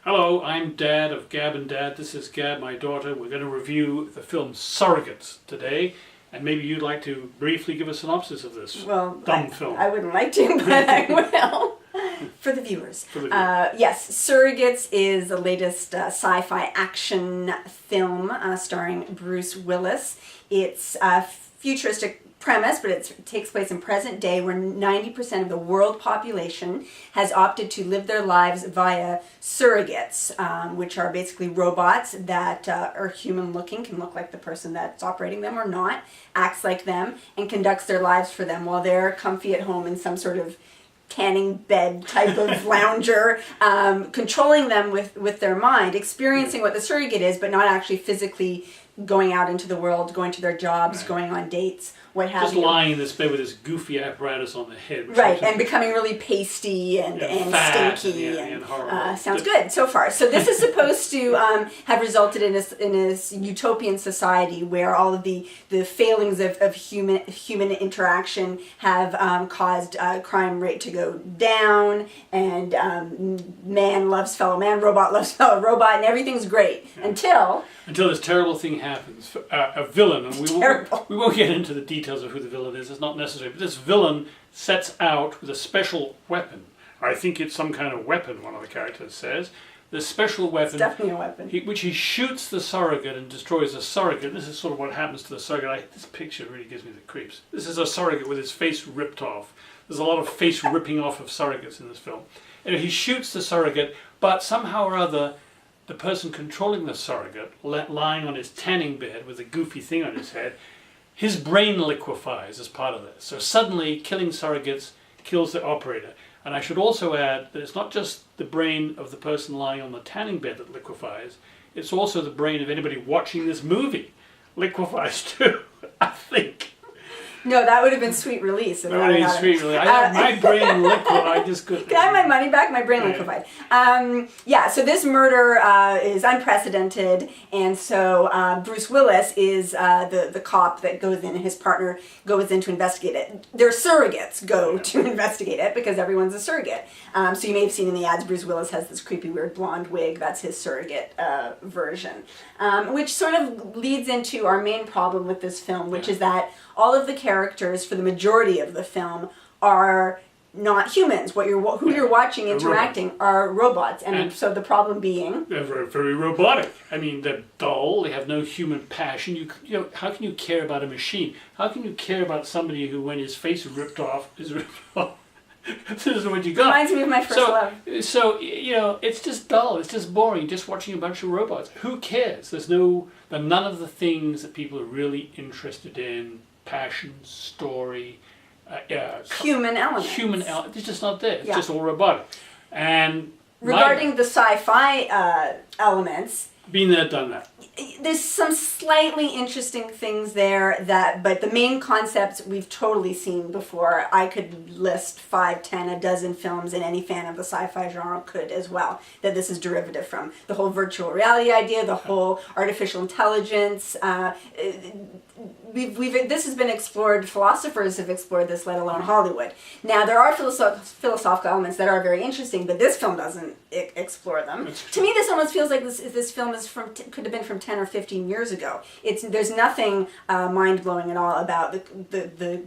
Hello, I'm Dad of Gab and Dad. This is Gab, my daughter. We're going to review the film Surrogates today. And maybe you'd like to briefly give a synopsis of this dumb film. I wouldn't like to, but I will. For the viewers. Yes, Surrogates is the latest sci-fi action film starring Bruce Willis. It's a futuristic premise, but it takes place in present day where 90% of the world population has opted to live their lives via surrogates, which are basically robots that are human looking, can look like the person that's operating them or not, acts like them, and conducts their lives for them while they're comfy at home in some sort of tanning bed type of lounger, controlling them with their mind, experiencing what the surrogate is, but not actually physically going out into the world, going to their jobs, going on dates, what have you. Just lying in this bed with this goofy apparatus on the head. Right, and becoming really pasty and stinky. And horrible. Sounds good so far. So this is supposed to have resulted in this utopian society where all of the failings of human interaction have caused crime rate to go down, and man loves fellow man, robot loves fellow robot, and everything's great until this terrible thing happens. A villain, and we won't get into the details of who the villain is, it's not necessary, but this villain sets out with a special weapon. I think it's some kind of weapon, one of the characters says. This special weapon, it's definitely a weapon, which he shoots the surrogate and destroys the surrogate. This is sort of what happens to the surrogate. This picture really gives me the creeps. This is a surrogate with his face ripped off. There's a lot of face ripping off of surrogates in this film. And he shoots the surrogate, but somehow or other, the person controlling the surrogate, lying on his tanning bed with a goofy thing on his head, his brain liquefies as part of this. So suddenly, killing surrogates kills the operator. And I should also add that it's not just the brain of the person lying on the tanning bed that liquefies, it's also the brain of anybody watching this movie liquefies too, I think. No, that would have been sweet release. That would have been sweet release. My brain liquefied. I just couldn't. Can I have my money back? My brain liquefied. Yeah, so this murder is unprecedented, and so Bruce Willis is the cop that goes in, and his partner goes in to investigate it. Their surrogates go to investigate it because everyone's a surrogate. So you may have seen in the ads, Bruce Willis has this creepy, weird blonde wig. That's his surrogate version, which sort of leads into our main problem with this film, which is that all of the characters for the majority of the film are not humans. Who you're watching interacting are robots, and so the problem being they're very, very robotic. I mean, they're dull. They have no human passion. You know, how can you care about a machine? How can you care about somebody who, when his face is ripped off, is ripped off? This is what you got. Reminds me of my first love. So you know, it's just dull. It's just boring. Just watching a bunch of robots. Who cares? There's none of the things that people are really interested in. Passion, story, human elements. It's just not there. It's just all robotic. And regarding the sci-fi elements, been there, done that. There's some slightly interesting things there but the main concepts we've totally seen before. I could list 5, 10, a dozen films, and any fan of the sci-fi genre could as well, that this is derivative from. The whole virtual reality idea, the whole artificial intelligence. This has been explored, philosophers have explored this, let alone Hollywood. Now, there are philosophical elements that are very interesting, but this film doesn't explore them. To me, this almost feels like this film is could have been from 10 or 15 years ago. There's nothing mind-blowing at all about the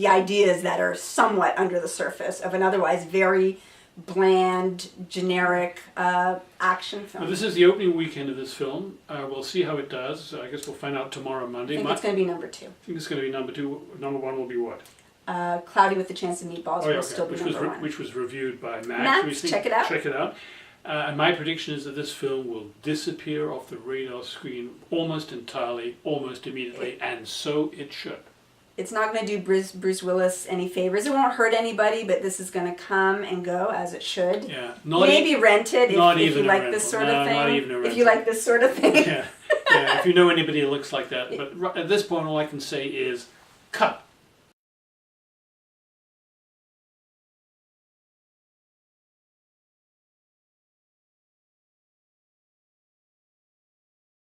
ideas that are somewhat under the surface of an otherwise very bland, generic action film. Well, this is the opening weekend of this film. We'll see how it does. I guess we'll find out tomorrow, Monday. I think it's going to be number 2. I think it's going to be number 2. Number 1 will be what? Cloudy with a Chance of Meatballs will still be number 1. Which was reviewed by Max. Max, check it out. Check it out. And my prediction is that this film will disappear off the radar screen almost entirely, almost immediately, and so it should. It's not going to do Bruce Willis any favors. It won't hurt anybody, but this is going to come and go as it should. Yeah. Maybe rent it if you like this sort of thing. Not even a rental. If you like this sort of thing. Yeah. If you know anybody who looks like that. But at this point, all I can say is cut.